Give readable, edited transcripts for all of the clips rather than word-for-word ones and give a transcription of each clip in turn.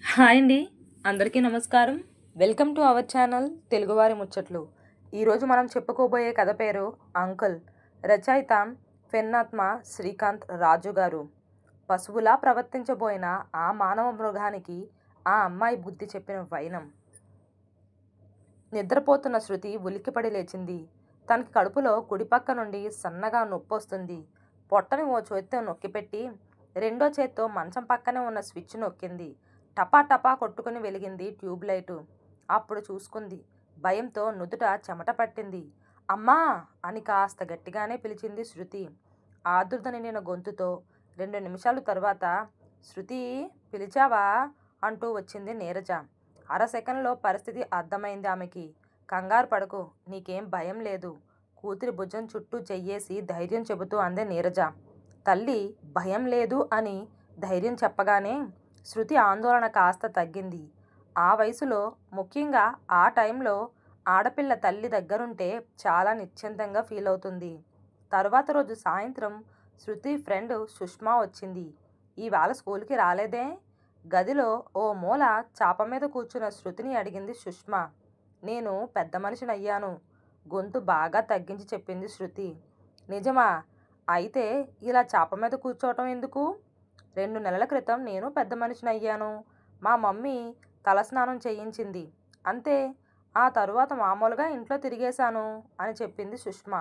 Hi అండి, అందరికీ నమస్కారం. వెల్కమ్ టు అవర్ ఛానల్ తెలుగువారి ముచ్చట్లు. ఈరోజు మనం చెప్పుకోబోయే కథ పేరు అంకుల్. రచయిత పెన్నాత్మ శ్రీకాంత్ రాజు గారు. పశువులా ప్రవర్తించబోయిన ఆ మానవ మృగానికి ఆ అమ్మాయి బుద్ధి చెప్పిన వైనం. నిద్రపోతున్న శృతి ఉలిక్కిపడి లేచింది. తనకి కడుపులో కుడిపక్క నుండి సన్నగా నొప్పి వస్తుంది. పొట్టని ఓ చేత్తో నొక్కిపెట్టి రెండో చేత్తో మంచం పక్కనే ఉన్న స్విచ్ నొక్కింది. టపా టపా కొట్టుకుని వెలిగింది ట్యూబ్ లైటు. అప్పుడు చూసుకుంది. భయంతో నుదుట చెమట పట్టింది. అమ్మా అని కాస్త గట్టిగానే పిలిచింది శృతి ఆదుర్ద నిండిన గొంతుతో. 2 నిమిషాలు తరువాత శృతి పిలిచావా అంటూ వచ్చింది నీరజ. అర సెకండ్లో పరిస్థితి అర్థమైంది ఆమెకి. కంగారు పడకు, నీకేం భయం లేదు, కూతురి భుజం చుట్టూ చెయ్యేసి ధైర్యం చెబుతూ అందే నీరజ. తల్లి భయం లేదు అని ధైర్యం చెప్పగానే శృతి ఆందోళన కాస్త తగ్గింది. ఆ వయసులో, ముఖ్యంగా ఆ టైంలో ఆడపిల్ల తల్లి దగ్గరుంటే చాలా నిశ్చింతంగా ఫీల్ అవుతుంది. తరువాత రోజు సాయంత్రం శృతి ఫ్రెండ్ సుష్మా వచ్చింది. ఈవేళ స్కూల్కి రాలేదే? గదిలో ఓ మూల చాప మీద కూర్చున్న శృతిని అడిగింది సుష్మా. నేను పెద్ద మనిషిని అయ్యాను, గొంతు బాగా తగ్గించి చెప్పింది శృతి. నిజమా? అయితే ఇలా చాప మీద కూర్చోవటం ఎందుకు? 2 నెలల క్రితం నేను పెద్ద మనిషిని అయ్యాను. మా మమ్మీ తలస్నానం చేయించింది, అంతే. ఆ తరువాత మామూలుగా ఇంట్లో తిరిగేశాను అని చెప్పింది సుష్మా.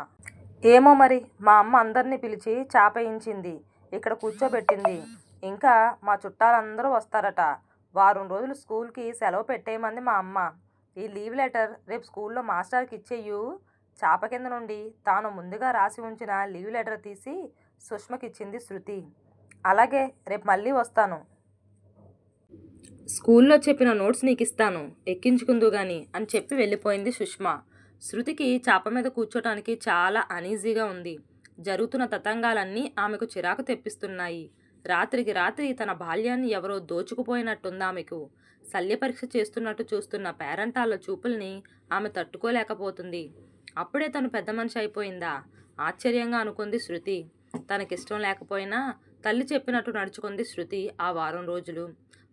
ఏమో మరి, మా అమ్మ అందరినీ పిలిచి చాపేయించింది, ఇక్కడ కూర్చోబెట్టింది. ఇంకా మా చుట్టాలందరూ వస్తారట. వారం రోజులు స్కూల్కి సెలవు పెట్టేయమంది మా అమ్మ. ఈ లీవ్ లెటర్ రేపు స్కూల్లో మాస్టర్కి ఇచ్చేయు. చాప కింద నుండి తాను ముందుగా రాసి ఉంచిన లీవ్ లెటర్ తీసి సుష్మకిచ్చింది శృతి. అలాగే, రేపు మళ్ళీ వస్తాను. స్కూల్లో చెప్పిన నోట్స్ నీకు ఇస్తాను, ఎక్కించుకుందు గాని అని చెప్పి వెళ్ళిపోయింది సుష్మా. శృతికి చాప మీద కూర్చోటానికి చాలా అనీజీగా ఉంది. జరుగుతున్న తతంగాలన్నీ ఆమెకు చిరాకు తెప్పిస్తున్నాయి. రాత్రికి రాత్రి తన బాల్యాన్ని ఎవరో దోచుకుపోయినట్టుంది ఆమెకు. శల్యపరీక్ష చేస్తున్నట్టు చూస్తున్న పేరంటాళ్ళ చూపుల్ని ఆమె తట్టుకోలేకపోతుంది. అప్పుడే తను పెద్ద మనిషి అయిపోయిందా? ఆశ్చర్యంగా అనుకుంది శృతి. తనకిష్టం లేకపోయినా తల్లి చెప్పినట్టు నడుచుకుంది శృతి. ఆ వారం రోజులు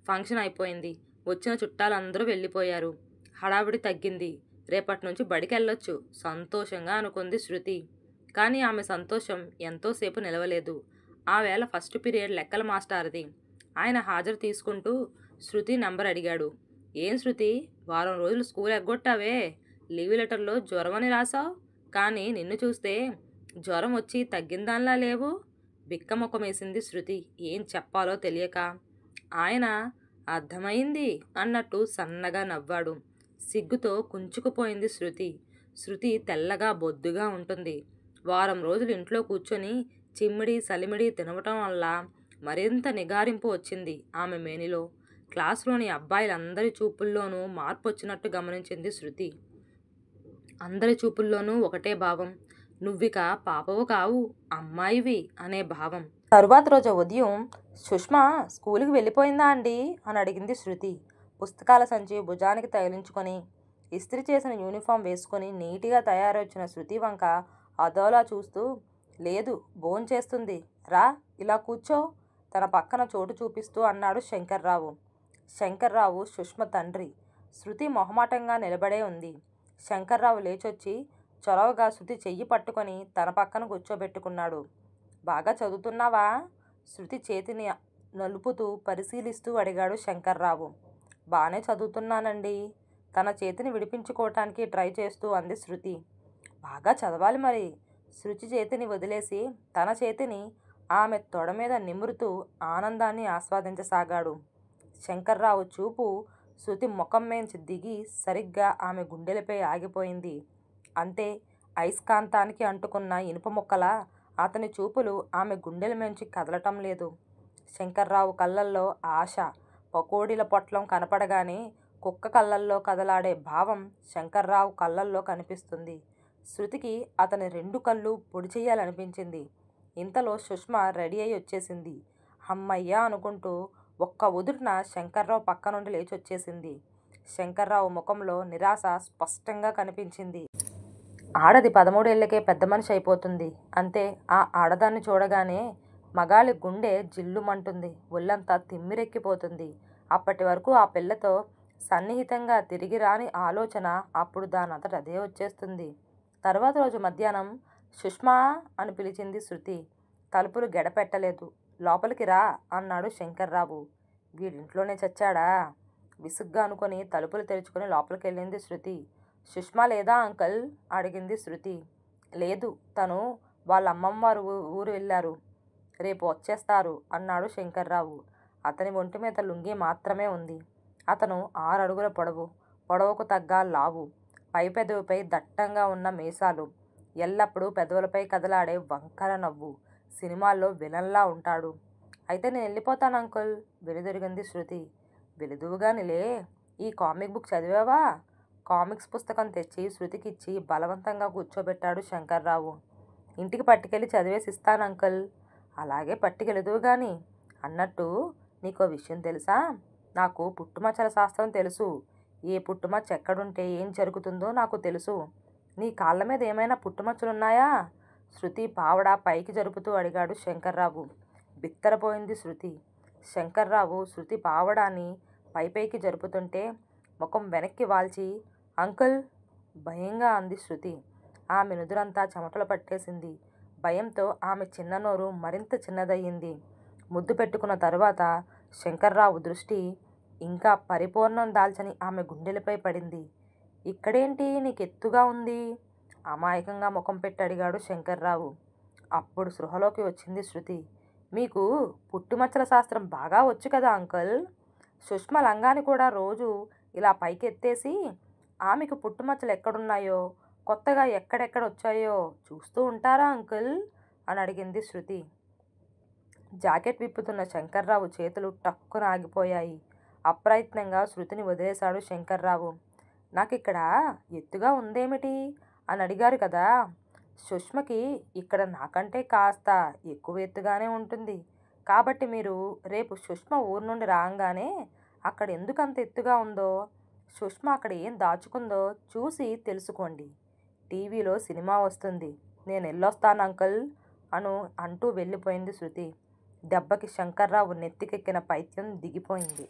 ఫంక్షన్ అయిపోయింది. వచ్చిన చుట్టాలందరూ వెళ్ళిపోయారు. హడావిడి తగ్గింది. రేపటి నుంచి బడికెళ్ళొచ్చు సంతోషంగా అనుకుంది శృతి. కానీ ఆమె సంతోషం ఎంతోసేపు నిలవలేదు. ఆ వేళ ఫస్ట్ పీరియడ్ లెక్కల మాస్టార్ది. ఆయన హాజరు తీసుకుంటూ శృతి నంబర్ అడిగాడు. ఏం శృతి, వారం రోజులు స్కూల్ ఎగ్గొట్టావే? లీవ్ లెటర్లో జ్వరం అని రాసావు, కానీ నిన్ను చూస్తే జ్వరం వచ్చి తగ్గిందానిలా లేవు. బిక్కమొఖమేసింది శృతి ఏం చెప్పాలో తెలియక. ఆయన అర్థమైంది అన్నట్టు సన్నగా నవ్వాడు. సిగ్గుతో కుంచుకుపోయింది శృతి. శృతి తెల్లగా బొద్దుగా ఉంటుంది. వారం రోజులు ఇంట్లో కూర్చొని చిమ్మిడి సలిమిడి తినవటం వల్ల మరింత నిగారింపు వచ్చింది ఆమె మేనిలో. క్లాసులోని అబ్బాయిలందరి చూపుల్లోనూ మార్పు వచ్చినట్టు గమనించింది శృతి. అందరి చూపుల్లోనూ ఒకటే భావం, నువ్విక పాపవు కావు, అమ్మాయివి అనే భావం. తరువాత రోజు ఉదయం సుష్మా స్కూల్కి వెళ్ళిపోయిందా అండి అని అడిగింది శృతి. పుస్తకాల సంచి భుజానికి తగిలించుకొని ఇస్త్రీ చేసిన యూనిఫామ్ వేసుకొని నీటిగా తయారొచ్చిన శృతి వంక అదోలా చూస్తూ, లేదు, భోంచేస్తుంది, రా ఇలా కూర్చో, తన పక్కన చోటు చూపిస్తూ అన్నాడు శంకర్రావు. శంకర్రావు సుష్మ తండ్రి. శృతి మొహమాటంగా నిలబడే ఉంది. శంకర్రావు లేచొచ్చి చొరవగా శృతి చెయ్యి పట్టుకొని తన పక్కన కూర్చోబెట్టుకున్నాడు. బాగా చదువుతున్నావా? శృతి చేతిని నలుపుతూ పరిశీలిస్తూ అడిగాడు శంకర్రావు. బాగానే చదువుతున్నానండి, తన చేతిని విడిపించుకోవటానికి ట్రై చేస్తూ అంది శృతి. బాగా చదవాలి మరి. శృతి చేతిని వదిలేసి తన చేతిని ఆమె తొడ మీద నిమురుతూ ఆనందాన్ని ఆస్వాదించసాగాడు. శంకర్రావు చూపు శృతి ముఖం మేంచి దిగి సరిగ్గా ఆమె గుండెలపై ఆగిపోయింది. అంతే, అయస్కాంతానికి అంటుకున్న ఇనుప ముక్కలా అతని చూపులు ఆమె గుండెల మేంచి కదలటం లేదు. శంకర్రావు కళ్ళల్లో ఆశ. పకోడీల పొట్లం కనపడగానే కుక్క కళ్ళల్లో కదలాడే భావం శంకర్రావు కళ్ళల్లో కనిపిస్తుంది. శృతికి అతని 2 కళ్ళు పొడి చెయ్యాలనిపించింది. ఇంతలో సుష్మ రెడీ అయి వచ్చేసింది. హమ్మయ్యా అనుకుంటూ ఒక్క ఉదుటిన శంకర్రావు పక్క నుండి లేచొచ్చేసింది. శంకర్రావు ముఖంలో నిరాశ స్పష్టంగా కనిపించింది. ఆడది 13 ఏళ్లకే పెద్ద మనిషి అయిపోతుంది, అంతే. ఆ ఆడదాన్ని చూడగానే మగాళ్ళ గుండె జిల్లుమంటుంది, ఒళ్ళంతా తిమ్మిరెక్కిపోతుంది. అప్పటి వరకు ఆ పిల్లతో సన్నిహితంగా తిరిగి రాని ఆలోచన అప్పుడు దానంతట అదే వచ్చేస్తుంది. తర్వాత రోజు మధ్యాహ్నం సుష్మా అని పిలిచింది శృతి. తలుపులు గెడపెట్టలేదు. లోపలికి రా అన్నాడు శంకర్రావు. వీడింట్లోనే చచ్చాడా? విసుగ్గా అనుకొని తలుపులు తెరుచుకొని లోపలికెళ్ళింది శృతి. సుష్మా లేదా అంకల్? అడిగింది శృతి. లేదు, తను వాళ్ళ అమ్మమ్మవారు ఊరు వెళ్ళారు. రేపు వచ్చేస్తారు అన్నాడు శంకర్రావు. అతని ఒంటి మీద లుంగీ మాత్రమే ఉంది. అతను 6 అడుగుల పొడవు, పొడవుకు తగ్గ లావు, పై పెదవిపై దట్టంగా ఉన్న మీసాలు, ఎల్లప్పుడూ పెదవులపై కదలాడే వంకర నవ్వు. సినిమాల్లో విలన్లా ఉంటాడు. అయితే నేను వెళ్ళిపోతాను అంకుల్, వెనుదిరిగింది శృతి. వెలుదువుగానిలే, ఈ కామిక్ బుక్ చదివావా? కామిక్స్ పుస్తకం తెచ్చి శృతికిచ్చి బలవంతంగా కూర్చోబెట్టాడు శంకర్రావు. ఇంటికి పట్టుకెళ్ళి చదివేసి ఇస్తాను అంకుల్. అలాగే పట్టుకెళుదువు గాని. అన్నట్టు నీకో విషయం తెలుసా? నాకు పుట్టుమచ్చల శాస్త్రం తెలుసు. ఏ పుట్టుమచ్చ ఎక్కడుంటే ఏం జరుగుతుందో నాకు తెలుసు. నీ కాళ్ళ మీద ఏమైనా పుట్టుమచ్చలున్నాయా? శృతి పావడా పైకి జరుపుతూ అడిగాడు శంకర్రావు. బిత్తరపోయింది శృతి. శంకర్రావు శృతి పావడాన్ని పైపైకి జరుపుతుంటే ముఖం వెనక్కి వాల్చి, అంకుల్, భయంగా అంది శృతి. ఆమె నుదురంతా చెమటలు పట్టేసింది. భయంతో ఆమె చిన్న నోరు మరింత చిన్నదయ్యింది. ముద్దు పెట్టుకున్న తరువాత శంకర్రావు దృష్టి ఇంకా పరిపూర్ణం దాల్చని ఆమె గుండెలపై పడింది. ఇక్కడేంటి నీకెత్తుగా ఉంది? అమాయకంగా ముఖం పెట్టి అడిగాడు శంకర్రావు. అప్పుడు స్పృహలోకి వచ్చింది శృతి. మీకు పుట్టుమచ్చల శాస్త్రం బాగా వచ్చు కదా అంకుల్. సుష్మ లంగాని కూడా రోజు ఇలా పైకెత్తేసి ఆమెకు పుట్టుమచ్చలు ఎక్కడున్నాయో, కొత్తగా ఎక్కడెక్కడ వచ్చాయో చూస్తూ ఉంటారా అంకుల్ అని అడిగింది శృతి. జాకెట్ విప్పుతున్న శంకర్రావు చేతులు టక్కున ఆగిపోయాయి. అప్రయత్నంగా శృతిని వదిలేశాడు శంకర్రావు. నాకిక్కడ ఎత్తుగా ఉందేమిటి అని అడిగారు కదా. సుష్మకి ఇక్కడ నాకంటే కాస్త ఎక్కువ ఎత్తుగానే ఉంటుంది. కాబట్టి మీరు రేపు సుష్మ ఊరు నుండి రాగానే అక్కడ ఎందుకు అంత ఎత్తుగా ఉందో, సుష్మ అక్కడ ఏం దాచుకుందో చూసి తెలుసుకోండి. టీవీలో సినిమా వస్తుంది. నేను వెళ్ళొస్తాను అంకుల్ అంటూ వెళ్ళిపోయింది శృతి. దెబ్బకి శంకర్రావు నెత్తికెక్కిన పైత్యం దిగిపోయింది.